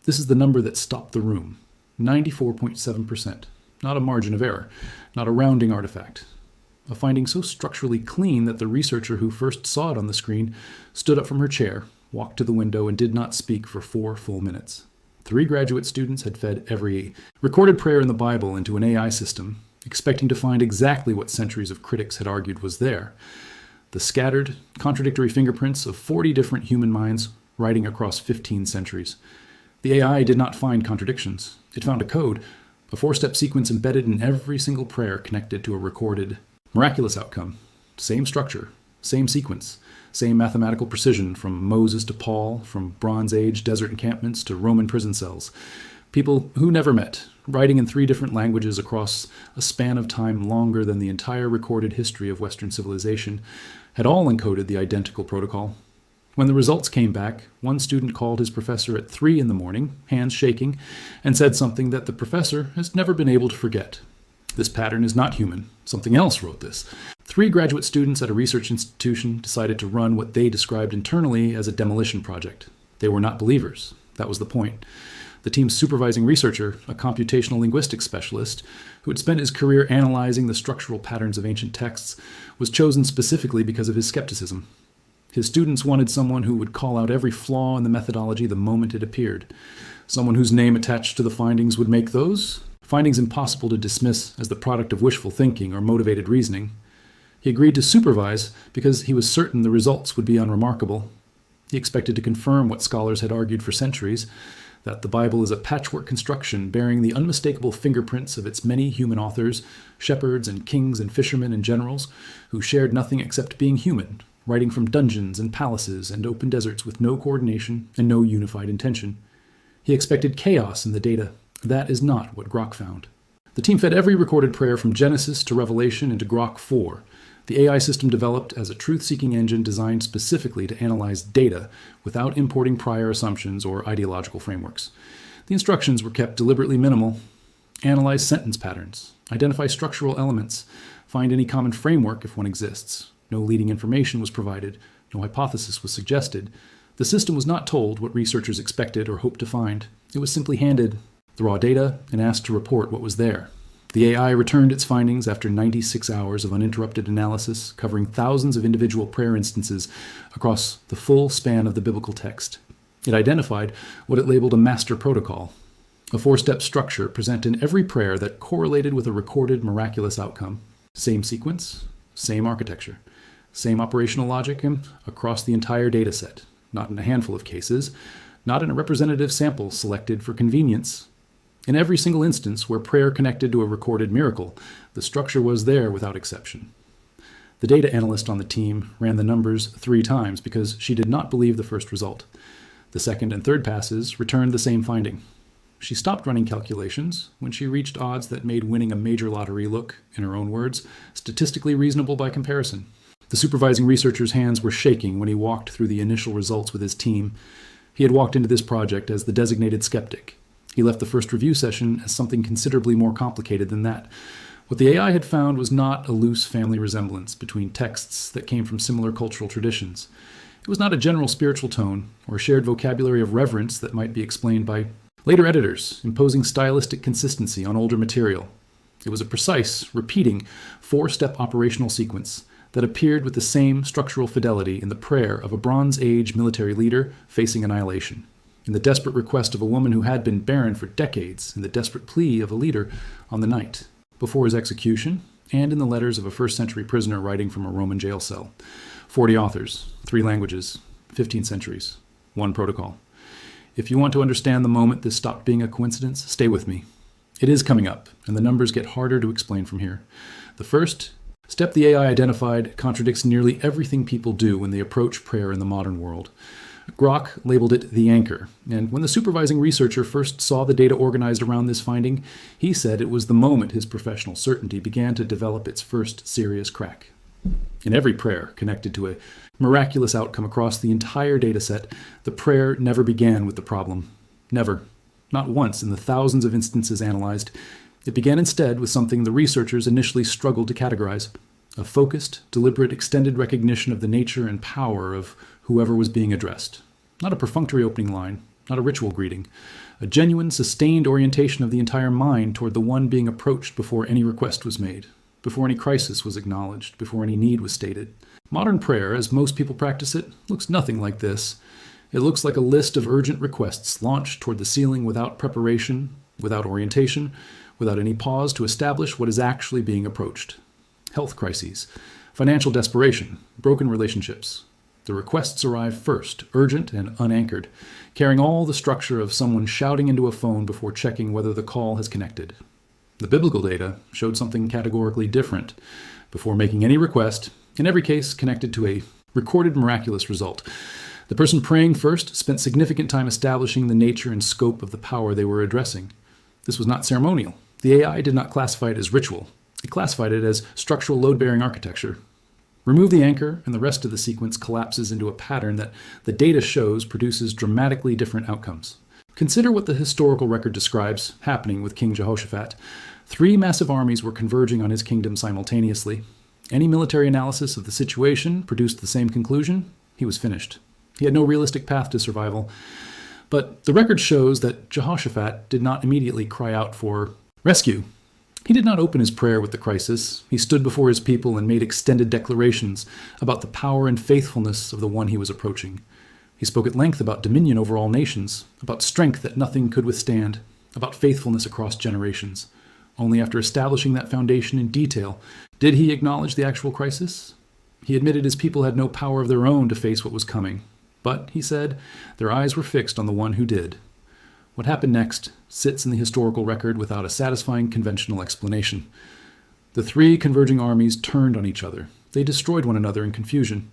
This is the number that stopped the room. 94.7%. Not a margin of error, not a rounding artifact. A finding so structurally clean that the researcher who first saw it on the screen stood up from her chair, walked to the window, and did not speak for 4 full minutes. 3 graduate students had fed every recorded prayer in the Bible into an AI system, expecting to find exactly what centuries of critics had argued was there. The scattered, contradictory fingerprints of 40 different human minds writing across 15 centuries. The AI did not find contradictions. It found a code, a 4-step sequence embedded in every single prayer connected to a recorded, miraculous outcome. Same structure, same sequence, same mathematical precision from Moses to Paul, from Bronze Age desert encampments to Roman prison cells. People who never met, writing in 3 different languages across a span of time longer than the entire recorded history of Western civilization, had all encoded the identical protocol. When the results came back, one student called his professor at 3 in the morning, hands shaking, and said something that the professor has never been able to forget. This pattern is not human. Something else wrote this. 3 graduate students at a research institution decided to run what they described internally as a demolition project. They were not believers. That was the point. The team's supervising researcher, a computational linguistics specialist, who had spent his career analyzing the structural patterns of ancient texts, was chosen specifically because of his skepticism. His students wanted someone who would call out every flaw in the methodology the moment it appeared. Someone whose name attached to the findings would make those findings impossible to dismiss as the product of wishful thinking or motivated reasoning. He agreed to supervise because he was certain the results would be unremarkable. He expected to confirm what scholars had argued for centuries, that the Bible is a patchwork construction bearing the unmistakable fingerprints of its many human authors, shepherds and kings and fishermen and generals, who shared nothing except being human, writing from dungeons and palaces and open deserts with no coordination and no unified intention. He expected chaos in the data. That is not what Grok found. The team fed every recorded prayer from Genesis to Revelation into Grok 4, the AI system developed as a truth-seeking engine designed specifically to analyze data without importing prior assumptions or ideological frameworks. The instructions were kept deliberately minimal. Analyze sentence patterns, identify structural elements, find any common framework if one exists. No leading information was provided, no hypothesis was suggested. The system was not told what researchers expected or hoped to find. It was simply handed the raw data and asked to report what was there. The AI returned its findings after 96 hours of uninterrupted analysis, covering thousands of individual prayer instances across the full span of the biblical text. It identified what it labeled a master protocol, a 4-step structure present in every prayer that correlated with a recorded miraculous outcome. Same sequence, same architecture, same operational logic, and across the entire data set, not in a handful of cases, not in a representative sample selected for convenience. In every single instance where prayer connected to a recorded miracle, the structure was there without exception. The data analyst on the team ran the numbers 3 times because she did not believe the first result. The second and third passes returned the same finding. She stopped running calculations when she reached odds that made winning a major lottery look, in her own words, statistically reasonable by comparison. The supervising researcher's hands were shaking when he walked through the initial results with his team. He had walked into this project as the designated skeptic. He left the first review session as something considerably more complicated than that. What the AI had found was not a loose family resemblance between texts that came from similar cultural traditions. It was not a general spiritual tone or a shared vocabulary of reverence that might be explained by later editors imposing stylistic consistency on older material. It was a precise, repeating, 4-step operational sequence that appeared with the same structural fidelity in the prayer of a Bronze Age military leader facing annihilation, in the desperate request of a woman who had been barren for decades, in the desperate plea of a leader on the night before his execution, and in the letters of a first-century prisoner writing from a Roman jail cell. 40 authors, 3 languages, 15 centuries, 1 protocol. If you want to understand the moment this stopped being a coincidence, stay with me. It is coming up, and the numbers get harder to explain from here. The first step the AI identified contradicts nearly everything people do when they approach prayer in the modern world. Grok labeled it the anchor, and when the supervising researcher first saw the data organized around this finding, he said it was the moment his professional certainty began to develop its first serious crack. In every prayer connected to a miraculous outcome across the entire data set, the prayer never began with the problem. Never. Not once in the thousands of instances analyzed. It began instead with something the researchers initially struggled to categorize: a focused, deliberate, extended recognition of the nature and power of whoever was being addressed. Not a perfunctory opening line, not a ritual greeting, a genuine, sustained orientation of the entire mind toward the one being approached before any request was made, before any crisis was acknowledged, before any need was stated. Modern prayer, as most people practice it, looks nothing like this. It looks like a list of urgent requests launched toward the ceiling without preparation, without orientation, without any pause to establish what is actually being approached. Health crises, financial desperation, broken relationships. The requests arrive first, urgent and unanchored, carrying all the structure of someone shouting into a phone before checking whether the call has connected. The biblical data showed something categorically different. Before making any request, in every case connected to a recorded miraculous result, the person praying first spent significant time establishing the nature and scope of the power they were addressing. This was not ceremonial. The AI did not classify it as ritual. It classified it as structural load-bearing architecture. Remove the anchor, and the rest of the sequence collapses into a pattern that the data shows produces dramatically different outcomes. Consider what the historical record describes happening with King Jehoshaphat. 3 massive armies were converging on his kingdom simultaneously. Any military analysis of the situation produced the same conclusion: he was finished. He had no realistic path to survival. But the record shows that Jehoshaphat did not immediately cry out for rescue. He did not open his prayer with the crisis. He stood before his people and made extended declarations about the power and faithfulness of the one he was approaching. He spoke at length about dominion over all nations, about strength that nothing could withstand, about faithfulness across generations. Only after establishing that foundation in detail did he acknowledge the actual crisis. He admitted his people had no power of their own to face what was coming. But, he said, their eyes were fixed on the one who did. What happened next sits in the historical record without a satisfying conventional explanation. The 3 converging armies turned on each other. They destroyed one another in confusion.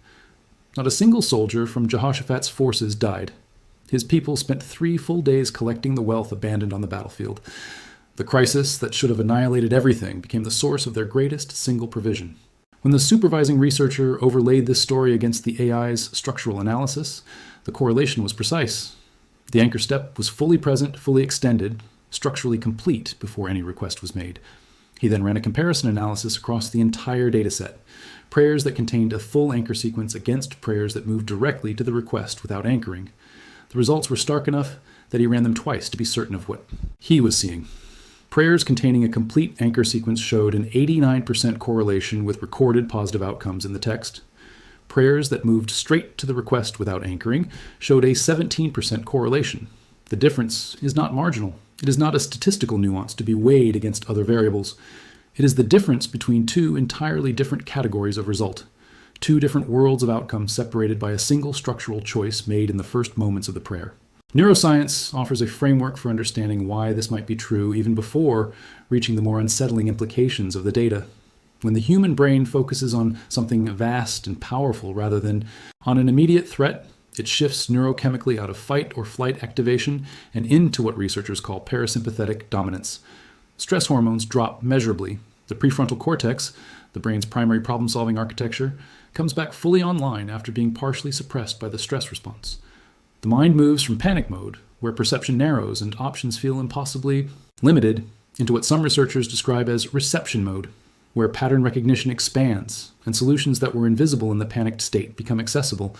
Not a single soldier from Jehoshaphat's forces died. His people spent 3 full days collecting the wealth abandoned on the battlefield. The crisis that should have annihilated everything became the source of their greatest single provision. When the supervising researcher overlaid this story against the AI's structural analysis, the correlation was precise. The anchor step was fully present, fully extended, structurally complete before any request was made. He then ran a comparison analysis across the entire dataset, prayers that contained a full anchor sequence against prayers that moved directly to the request without anchoring. The results were stark enough that he ran them twice to be certain of what he was seeing. Prayers containing a complete anchor sequence showed an 89% correlation with recorded positive outcomes in the text. Prayers that moved straight to the request without anchoring showed a 17% correlation. The difference is not marginal. It is not a statistical nuance to be weighed against other variables. It is the difference between 2 entirely different categories of result, 2 different worlds of outcomes separated by a single structural choice made in the first moments of the prayer. Neuroscience offers a framework for understanding why this might be true even before reaching the more unsettling implications of the data. When the human brain focuses on something vast and powerful rather than on an immediate threat, it shifts neurochemically out of fight or flight activation and into what researchers call parasympathetic dominance. Stress hormones drop measurably. The prefrontal cortex, the brain's primary problem-solving architecture, comes back fully online after being partially suppressed by the stress response. The mind moves from panic mode, where perception narrows and options feel impossibly limited, into what some researchers describe as reception mode, where pattern recognition expands and solutions that were invisible in the panicked state become accessible.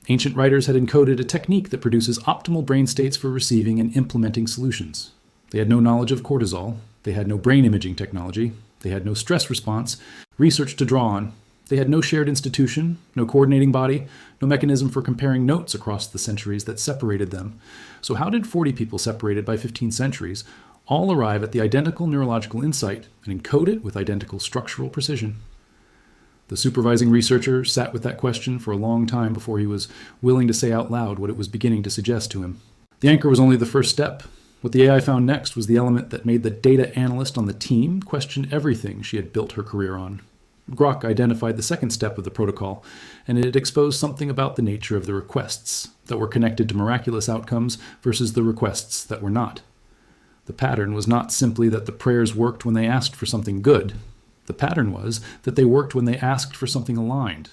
Ancient writers had encoded a technique that produces optimal brain states for receiving and implementing solutions. They had no knowledge of cortisol. They had no brain imaging technology. They had no stress response, research to draw on. They had no shared institution, no coordinating body, no mechanism for comparing notes across the centuries that separated them. So how did 40 people separated by 15 centuries all arrive at the identical neurological insight and encode it with identical structural precision? The supervising researcher sat with that question for a long time before he was willing to say out loud what it was beginning to suggest to him. The anchor was only the first step. What the AI found next was the element that made the data analyst on the team question everything she had built her career on. Grok identified the second step of the protocol, and it exposed something about the nature of the requests that were connected to miraculous outcomes versus the requests that were not. The pattern was not simply that the prayers worked when they asked for something good. The pattern was that they worked when they asked for something aligned,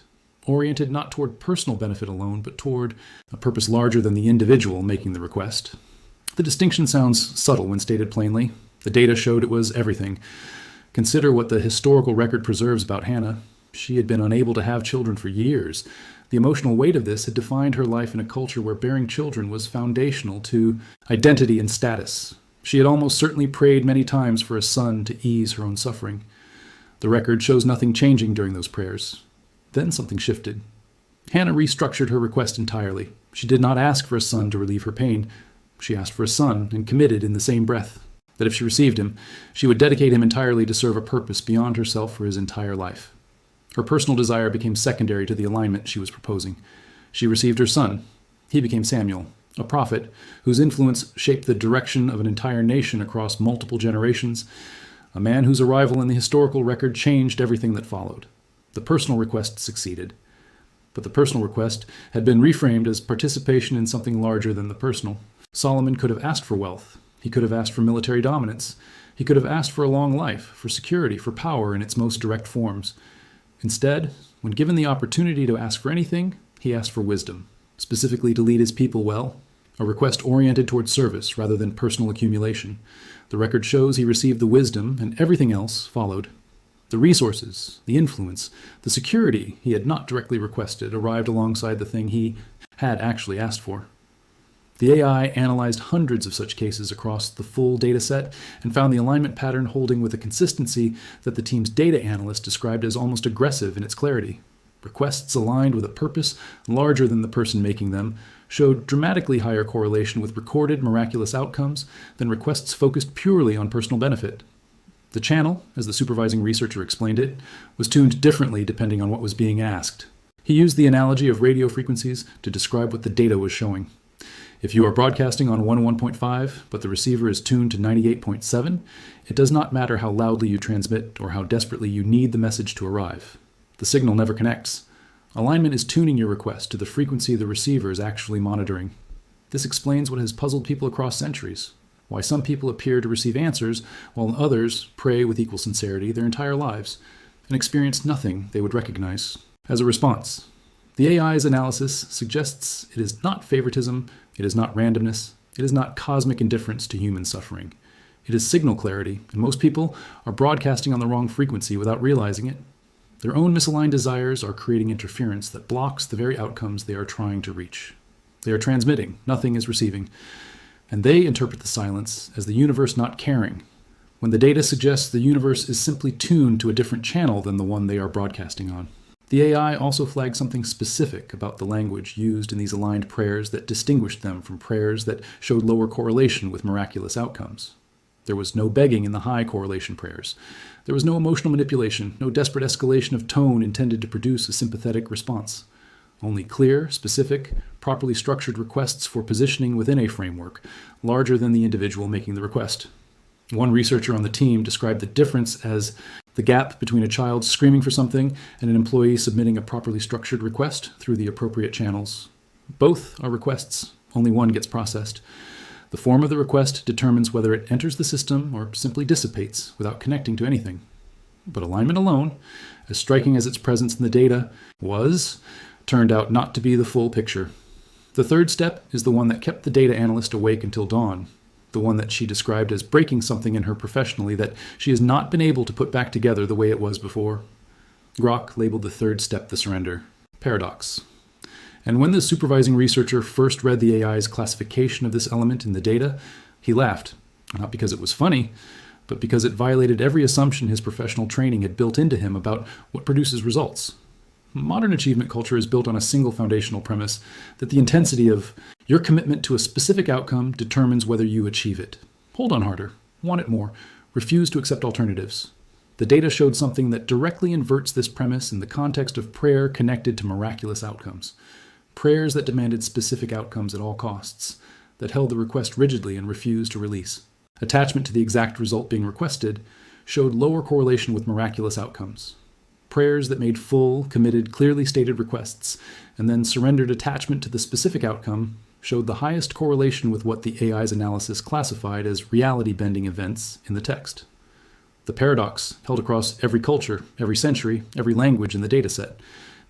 oriented not toward personal benefit alone, but toward a purpose larger than the individual making the request. The distinction sounds subtle when stated plainly. The data showed it was everything. Consider what the historical record preserves about Hannah. She had been unable to have children for years. The emotional weight of this had defined her life in a culture where bearing children was foundational to identity and status. She had almost certainly prayed many times for a son to ease her own suffering. The record shows nothing changing during those prayers. Then something shifted. Hannah restructured her request entirely. She did not ask for a son to relieve her pain. She asked for a son and committed in the same breath that if she received him, she would dedicate him entirely to serve a purpose beyond herself for his entire life. Her personal desire became secondary to the alignment she was proposing. She received her son. He became Samuel, a prophet whose influence shaped the direction of an entire nation across multiple generations, a man whose arrival in the historical record changed everything that followed. The personal request succeeded. But the personal request had been reframed as participation in something larger than the personal. Solomon could have asked for wealth. He could have asked for military dominance. He could have asked for a long life, for security, for power in its most direct forms. Instead, when given the opportunity to ask for anything, he asked for wisdom, specifically to lead his people well, a request oriented toward service rather than personal accumulation. The record shows he received the wisdom, and everything else followed. The resources, the influence, the security he had not directly requested arrived alongside the thing he had actually asked for. The AI analyzed hundreds of such cases across the full data set and found the alignment pattern holding with a consistency that the team's data analyst described as almost aggressive in its clarity. Requests aligned with a purpose larger than the person making them showed dramatically higher correlation with recorded miraculous outcomes than requests focused purely on personal benefit. The channel, as the supervising researcher explained it, was tuned differently depending on what was being asked. He used the analogy of radio frequencies to describe what the data was showing. If you are broadcasting on 101.5, but the receiver is tuned to 98.7, it does not matter how loudly you transmit or how desperately you need the message to arrive. The signal never connects. Alignment is tuning your request to the frequency the receiver is actually monitoring. This explains what has puzzled people across centuries, why some people appear to receive answers while others pray with equal sincerity their entire lives and experience nothing they would recognize as a response. The AI's analysis suggests it is not favoritism, it is not randomness, it is not cosmic indifference to human suffering. It is signal clarity, and most people are broadcasting on the wrong frequency without realizing it. Their own misaligned desires are creating interference that blocks the very outcomes they are trying to reach. They are transmitting, nothing is receiving, and they interpret the silence as the universe not caring, when the data suggests the universe is simply tuned to a different channel than the one they are broadcasting on. The AI also flagged something specific about the language used in these aligned prayers that distinguished them from prayers that showed lower correlation with miraculous outcomes. There was no begging in the high correlation prayers. There was no emotional manipulation, no desperate escalation of tone intended to produce a sympathetic response. Only clear, specific, properly structured requests for positioning within a framework, larger than the individual making the request. One researcher on the team described the difference as the gap between a child screaming for something and an employee submitting a properly structured request through the appropriate channels. Both are requests, only one gets processed. The form of the request determines whether it enters the system or simply dissipates without connecting to anything. But alignment alone, as striking as its presence in the data was, turned out not to be the full picture. The third step is the one that kept the data analyst awake until dawn, the one that she described as breaking something in her professionally that she has not been able to put back together the way it was before. Grok labeled the third step the surrender. Paradox. And when the supervising researcher first read the AI's classification of this element in the data, he laughed, not because it was funny, but because it violated every assumption his professional training had built into him about what produces results. Modern achievement culture is built on a single foundational premise that the intensity of your commitment to a specific outcome determines whether you achieve it. Hold on harder, want it more, refuse to accept alternatives. The data showed something that directly inverts this premise in the context of prayer connected to miraculous outcomes. Prayers that demanded specific outcomes at all costs, that held the request rigidly and refused to release. Attachment to the exact result being requested showed lower correlation with miraculous outcomes. Prayers that made full, committed, clearly stated requests, and then surrendered attachment to the specific outcome showed the highest correlation with what the AI's analysis classified as reality-bending events in the text. The paradox held across every culture, every century, every language in the dataset,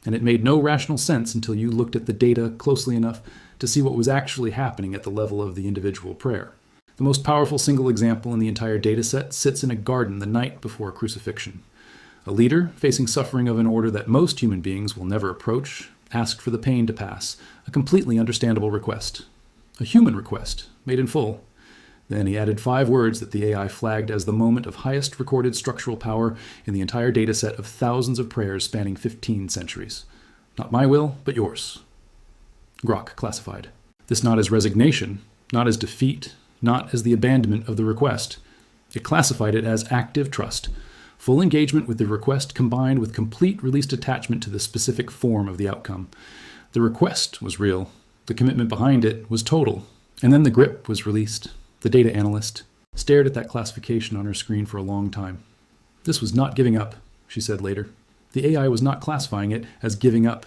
and it made no rational sense until you looked at the data closely enough to see what was actually happening at the level of the individual prayer. The most powerful single example in the entire dataset sits in a garden the night before crucifixion. A leader, facing suffering of an order that most human beings will never approach, asked for the pain to pass, a completely understandable request. A human request, made in full. Then he added 5 words that the AI flagged as the moment of highest recorded structural power in the entire dataset of thousands of prayers spanning 15 centuries. Not my will, but yours. Grok classified. This not as resignation, not as defeat, not as the abandonment of the request. It classified it as active trust, full engagement with the request combined with complete released attachment to the specific form of the outcome. The request was real. The commitment behind it was total. And then the grip was released. The data analyst stared at that classification on her screen for a long time. This was not giving up, she said later. The AI was not classifying it as giving up.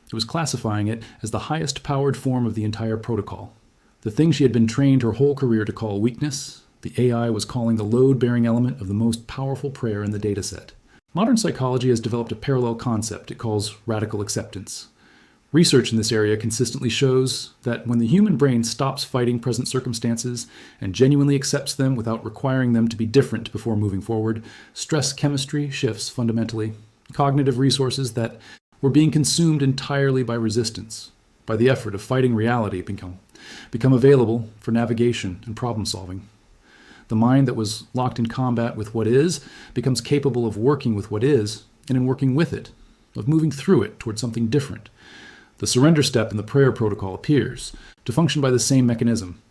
It was classifying it as the highest powered form of the entire protocol. The thing she had been trained her whole career to call weakness, the AI was calling the load-bearing element of the most powerful prayer in the dataset. Modern psychology has developed a parallel concept it calls radical acceptance. Research in this area consistently shows that when the human brain stops fighting present circumstances and genuinely accepts them without requiring them to be different before moving forward, stress chemistry shifts fundamentally. Cognitive resources that were being consumed entirely by resistance, by the effort of fighting reality, become available for navigation and problem solving. The mind that was locked in combat with what is becomes capable of working with what is and in working with it, of moving through it toward something different. The surrender step in the prayer protocol appears to function by the same mechanism.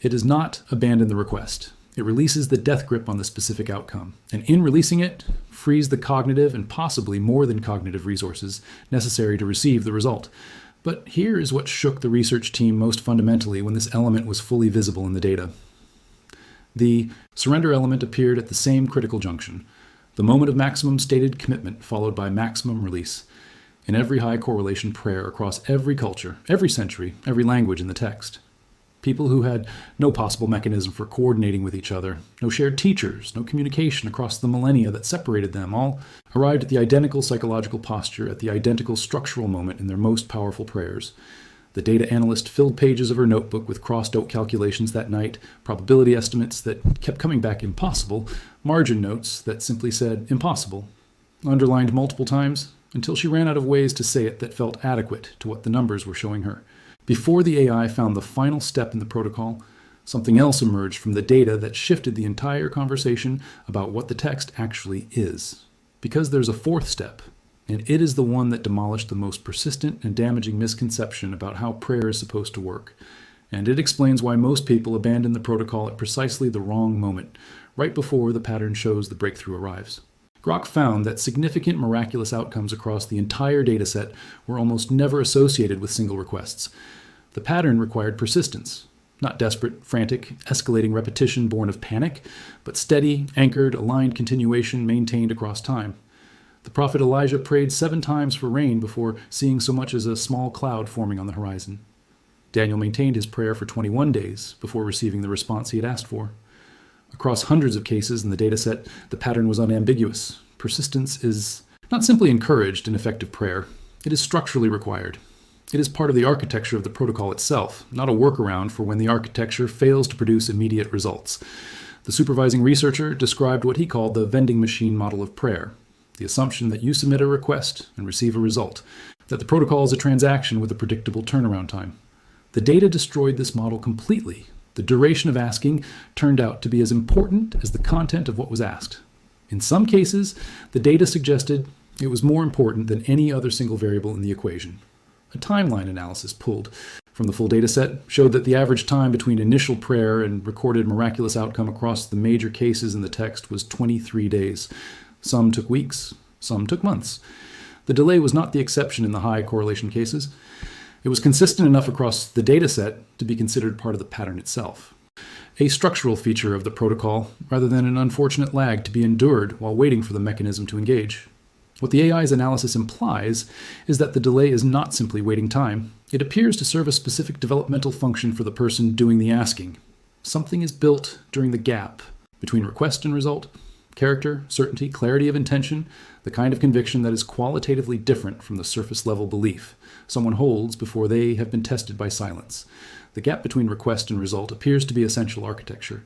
It does not abandon the request. It releases the death grip on the specific outcome, and in releasing it, frees the cognitive and possibly more than cognitive resources necessary to receive the result. But here is what shook the research team most fundamentally when this element was fully visible in the data. The surrender element appeared at the same critical junction, the moment of maximum stated commitment followed by maximum release, in every high correlation prayer across every culture, every century, every language in the text. People who had no possible mechanism for coordinating with each other, no shared teachers, no communication across the millennia that separated them, all arrived at the identical psychological posture at the identical structural moment in their most powerful prayers. The data analyst filled pages of her notebook with crossed-out calculations that night, probability estimates that kept coming back impossible, margin notes that simply said impossible, underlined multiple times, until she ran out of ways to say it that felt adequate to what the numbers were showing her. Before the AI found the final step in the protocol, something else emerged from the data that shifted the entire conversation about what the text actually is. Because there's a 4th step, and it is the one that demolished the most persistent and damaging misconception about how prayer is supposed to work. And it explains why most people abandon the protocol at precisely the wrong moment, right before the pattern shows the breakthrough arrives. Grok found that significant miraculous outcomes across the entire dataset were almost never associated with single requests. The pattern required persistence, not desperate, frantic, escalating repetition born of panic, but steady, anchored, aligned continuation maintained across time. The prophet Elijah prayed 7 times for rain before seeing so much as a small cloud forming on the horizon. Daniel maintained his prayer for 21 days before receiving the response he had asked for. Across hundreds of cases in the dataset, the pattern was unambiguous. Persistence is not simply encouraged in effective prayer, it is structurally required. It is part of the architecture of the protocol itself, not a workaround for when the architecture fails to produce immediate results. The supervising researcher described what he called the vending machine model of prayer, the assumption that you submit a request and receive a result, that the protocol is a transaction with a predictable turnaround time. The data destroyed this model completely. The duration of asking turned out to be as important as the content of what was asked. In some cases, the data suggested it was more important than any other single variable in the equation. A timeline analysis pulled from the full dataset showed that the average time between initial prayer and recorded miraculous outcome across the major cases in the text was 23 days. Some took weeks, some took months. The delay was not the exception in the high correlation cases. It was consistent enough across the dataset to be considered part of the pattern itself. A structural feature of the protocol, rather than an unfortunate lag to be endured while waiting for the mechanism to engage. What the AI's analysis implies is that the delay is not simply waiting time. It appears to serve a specific developmental function for the person doing the asking. Something is built during the gap between request and result. Character, certainty, clarity of intention, the kind of conviction that is qualitatively different from the surface-level belief someone holds before they have been tested by silence. The gap between request and result appears to be essential architecture.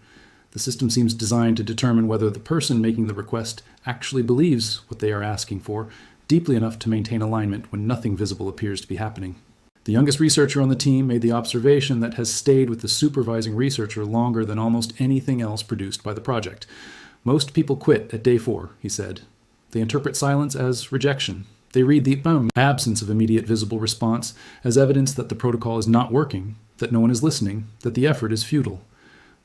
The system seems designed to determine whether the person making the request actually believes what they are asking for deeply enough to maintain alignment when nothing visible appears to be happening. The youngest researcher on the team made the observation that has stayed with the supervising researcher longer than almost anything else produced by the project. Most people quit at day 4, he said. They interpret silence as rejection. They read the absence of immediate visible response as evidence that the protocol is not working, that no one is listening, that the effort is futile.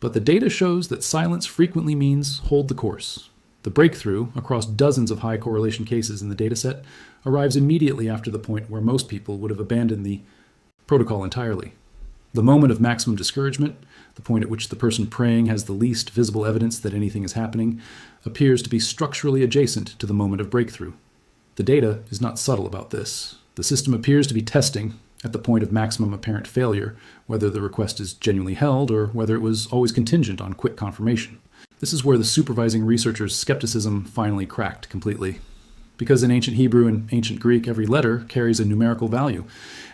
But the data shows that silence frequently means hold the course. The breakthrough, across dozens of high correlation cases in the dataset, arrives immediately after the point where most people would have abandoned the protocol entirely. The moment of maximum discouragement, the point at which the person praying has the least visible evidence that anything is happening, appears to be structurally adjacent to the moment of breakthrough. The data is not subtle about this. The system appears to be testing, at the point of maximum apparent failure, whether the request is genuinely held or whether it was always contingent on quick confirmation. This is where the supervising researcher's skepticism finally cracked completely. Because in ancient Hebrew and ancient Greek, every letter carries a numerical value.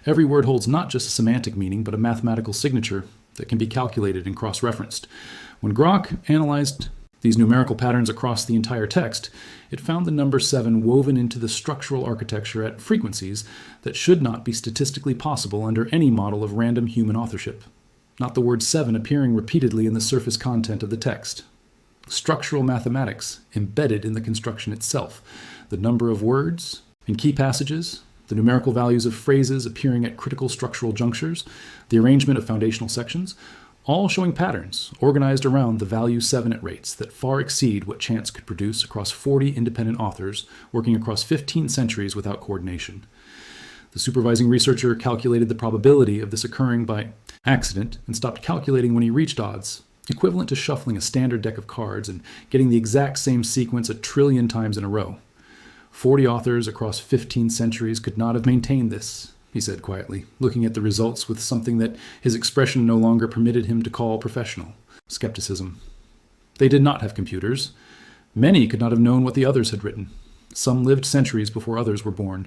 Every word holds not just a semantic meaning, but a mathematical signature that can be calculated and cross-referenced. When Grok analyzed these numerical patterns across the entire text, it found the number 7 woven into the structural architecture at frequencies that should not be statistically possible under any model of random human authorship. Not the word 7 appearing repeatedly in the surface content of the text. Structural mathematics embedded in the construction itself. The number of words in key passages, the numerical values of phrases appearing at critical structural junctures, the arrangement of foundational sections, all showing patterns organized around the value 7 at rates that far exceed what chance could produce across 40 independent authors working across 15 centuries without coordination. The supervising researcher calculated the probability of this occurring by accident and stopped calculating when he reached odds, equivalent to shuffling a standard deck of cards and getting the exact same sequence 1 trillion times in a row. 40 authors across 15 centuries could not have maintained this, he said quietly, looking at the results with something that his expression no longer permitted him to call professional: skepticism. They did not have computers. Many could not have known what the others had written. Some lived centuries before others were born.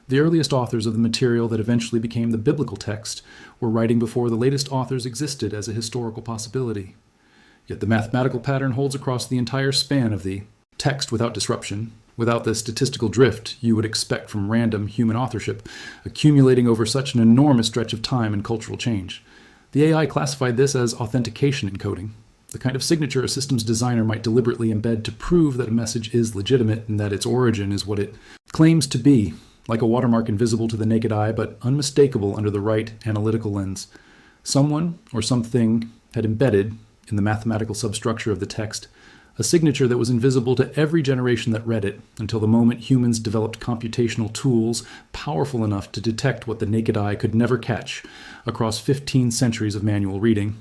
The earliest authors of the material that eventually became the biblical text were writing before the latest authors existed as a historical possibility. Yet the mathematical pattern holds across the entire span of the text without disruption, without the statistical drift you would expect from random human authorship, accumulating over such an enormous stretch of time and cultural change. The AI classified this as authentication encoding, the kind of signature a systems designer might deliberately embed to prove that a message is legitimate and that its origin is what it claims to be, like a watermark invisible to the naked eye but unmistakable under the right analytical lens. Someone or something had embedded, in the mathematical substructure of the text, a signature that was invisible to every generation that read it until the moment humans developed computational tools powerful enough to detect what the naked eye could never catch across 15 centuries of manual reading.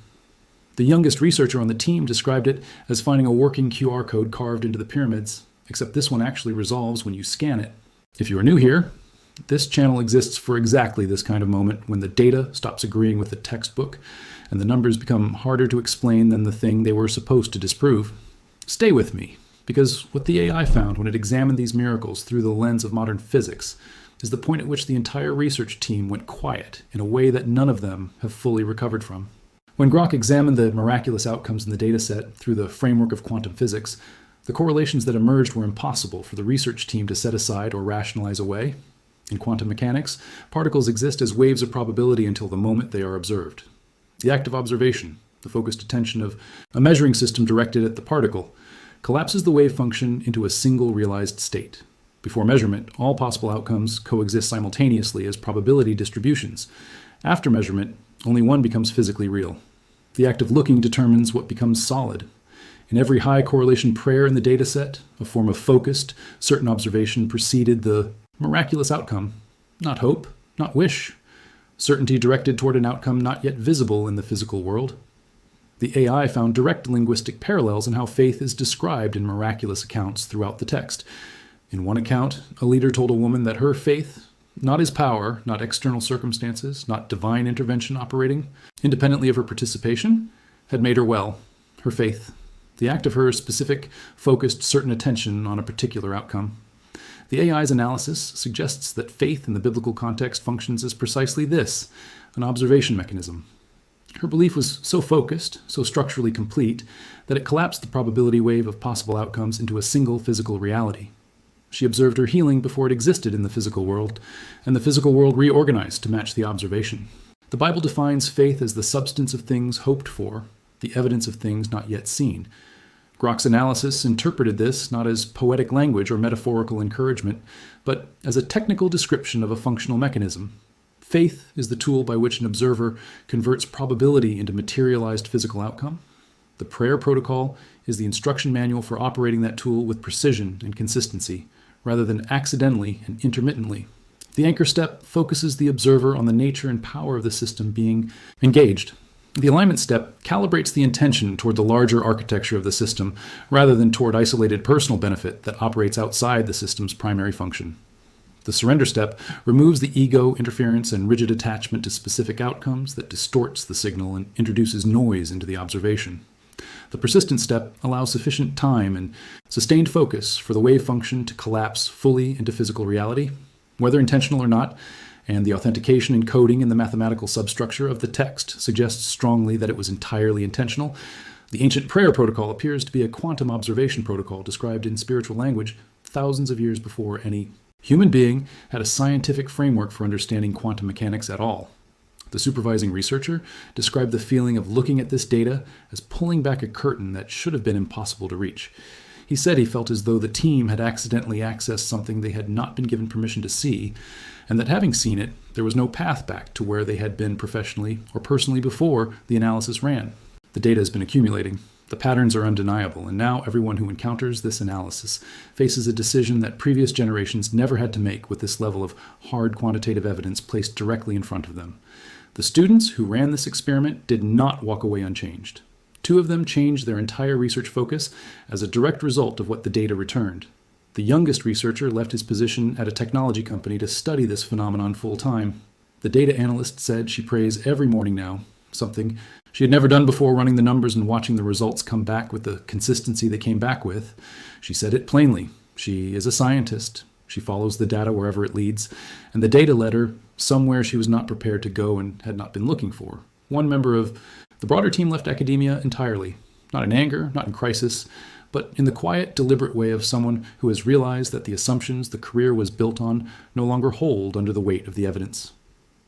The youngest researcher on the team described it as finding a working QR code carved into the pyramids, except this one actually resolves when you scan it. If you are new here, this channel exists for exactly this kind of moment when the data stops agreeing with the textbook and the numbers become harder to explain than the thing they were supposed to disprove. Stay with me, because what the AI found when it examined these miracles through the lens of modern physics is the point at which the entire research team went quiet in a way that none of them have fully recovered from. When Grok examined the miraculous outcomes in the dataset through the framework of quantum physics, the correlations that emerged were impossible for the research team to set aside or rationalize away. In quantum mechanics, particles exist as waves of probability until the moment they are observed. The act of observation, the focused attention of a measuring system directed at the particle, collapses the wave function into a single realized state. Before measurement, all possible outcomes coexist simultaneously as probability distributions. After measurement, only one becomes physically real. The act of looking determines what becomes solid. In every high correlation prayer in the dataset, a form of focused, certain observation preceded the miraculous outcome. Not hope, not wish. Certainty directed toward an outcome not yet visible in the physical world. The AI found direct linguistic parallels in how faith is described in miraculous accounts throughout the text. In one account, a leader told a woman that her faith, not his power, not external circumstances, not divine intervention operating independently of her participation, had made her well. Her faith, the act of her specific, focused, certain attention on a particular outcome. The AI's analysis suggests that faith in the biblical context functions as precisely this, an observation mechanism. Her belief was so focused, so structurally complete, that it collapsed the probability wave of possible outcomes into a single physical reality. She observed her healing before it existed in the physical world, and the physical world reorganized to match the observation. The Bible defines faith as the substance of things hoped for, the evidence of things not yet seen. Grok's analysis interpreted this not as poetic language or metaphorical encouragement, but as a technical description of a functional mechanism. Faith is the tool by which an observer converts probability into materialized physical outcome. The prayer protocol is the instruction manual for operating that tool with precision and consistency, rather than accidentally and intermittently. The anchor step focuses the observer on the nature and power of the system being engaged. The alignment step calibrates the intention toward the larger architecture of the system, rather than toward isolated personal benefit that operates outside the system's primary function. The surrender step removes the ego, interference, and rigid attachment to specific outcomes that distorts the signal and introduces noise into the observation. The persistent step allows sufficient time and sustained focus for the wave function to collapse fully into physical reality, whether intentional or not, and the authentication encoding in the mathematical substructure of the text suggests strongly that it was entirely intentional. The ancient prayer protocol appears to be a quantum observation protocol described in spiritual language thousands of years before any human being had a scientific framework for understanding quantum mechanics at all. The supervising researcher described the feeling of looking at this data as pulling back a curtain that should have been impossible to reach. He said he felt as though the team had accidentally accessed something they had not been given permission to see, and that having seen it, there was no path back to where they had been professionally or personally before the analysis ran. The data has been accumulating. The patterns are undeniable, and now everyone who encounters this analysis faces a decision that previous generations never had to make with this level of hard quantitative evidence placed directly in front of them. The students who ran this experiment did not walk away unchanged. 2 of them changed their entire research focus as a direct result of what the data returned. The youngest researcher left his position at a technology company to study this phenomenon full-time. The data analyst said she prays every morning now, something she had never done before, running the numbers and watching the results come back with the consistency they came back with. She said it plainly. She is a scientist. She follows the data wherever it leads, and the data led her somewhere she was not prepared to go and had not been looking for. One member of the broader team left academia entirely, not in anger, not in crisis, but in the quiet, deliberate way of someone who has realized that the assumptions the career was built on no longer hold under the weight of the evidence.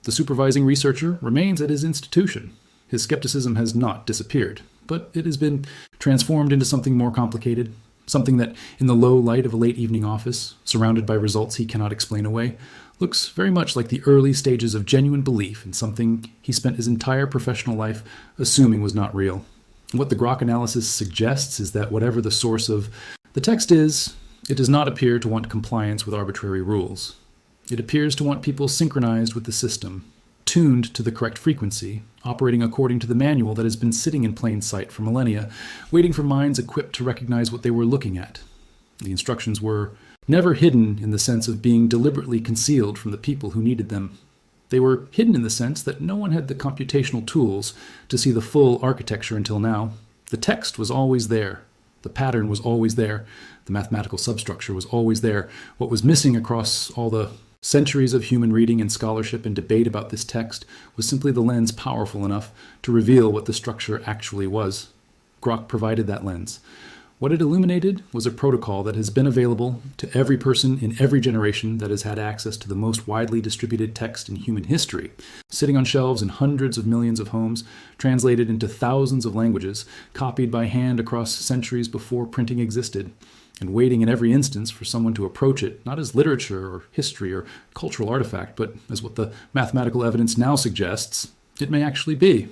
The supervising researcher remains at his institution. His skepticism has not disappeared, but it has been transformed into something more complicated, something that, in the low light of a late evening office, surrounded by results he cannot explain away, looks very much like the early stages of genuine belief in something he spent his entire professional life assuming was not real. What the Grok analysis suggests is that whatever the source of the text is, it does not appear to want compliance with arbitrary rules. It appears to want people synchronized with the system, tuned to the correct frequency, operating according to the manual that has been sitting in plain sight for millennia, waiting for minds equipped to recognize what they were looking at. The instructions were never hidden in the sense of being deliberately concealed from the people who needed them. They were hidden in the sense that no one had the computational tools to see the full architecture until now. The text was always there. The pattern was always there. The mathematical substructure was always there. What was missing across all the centuries of human reading and scholarship and debate about this text was simply the lens powerful enough to reveal what the structure actually was. Grok provided that lens. What it illuminated was a protocol that has been available to every person in every generation that has had access to the most widely distributed text in human history, sitting on shelves in hundreds of millions of homes, translated into thousands of languages, copied by hand across centuries before printing existed, and waiting in every instance for someone to approach it, not as literature or history or cultural artifact, but as what the mathematical evidence now suggests it may actually be.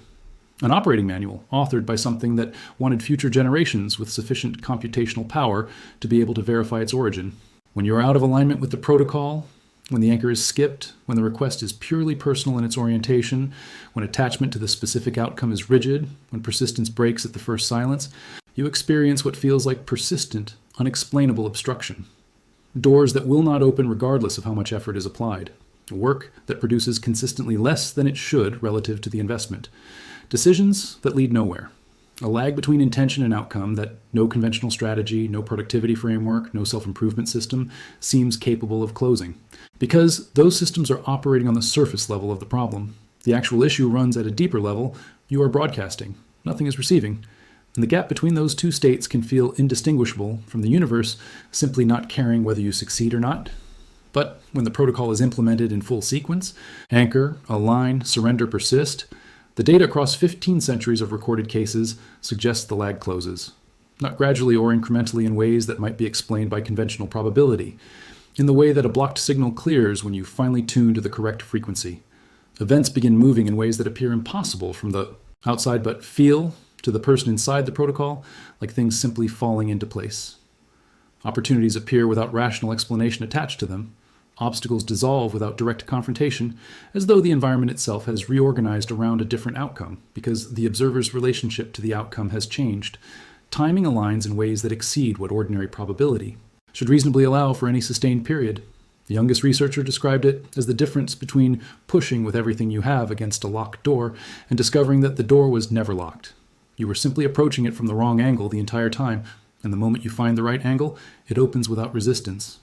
An operating manual authored by something that wanted future generations with sufficient computational power to be able to verify its origin. When you're out of alignment with the protocol, when the anchor is skipped, when the request is purely personal in its orientation, when attachment to the specific outcome is rigid, when persistence breaks at the first silence, you experience what feels like persistent, unexplainable obstruction. Doors that will not open regardless of how much effort is applied. Work that produces consistently less than it should relative to the investment. Decisions that lead nowhere. A lag between intention and outcome that no conventional strategy, no productivity framework, no self-improvement system seems capable of closing. Because those systems are operating on the surface level of the problem. The actual issue runs at a deeper level, You are broadcasting. Nothing is receiving. And the gap between those two states can feel indistinguishable from the universe simply not caring whether you succeed or not. But when the protocol is implemented in full sequence, anchor, align, surrender, persist, the data across 15 centuries of recorded cases suggests the lag closes. Not gradually or incrementally in ways that might be explained by conventional probability, in the way that a blocked signal clears when you finally tune to the correct frequency. Events begin moving in ways that appear impossible from the outside but feel, to the person inside the protocol, like things simply falling into place. Opportunities appear without rational explanation attached to them. Obstacles dissolve without direct confrontation, as though the environment itself has reorganized around a different outcome, because the observer's relationship to the outcome has changed. Timing aligns in ways that exceed what ordinary probability should reasonably allow for any sustained period. The youngest researcher described it as the difference between pushing with everything you have against a locked door and discovering that the door was never locked. You were simply approaching it from the wrong angle the entire time, and the moment you find the right angle, it opens without resistance.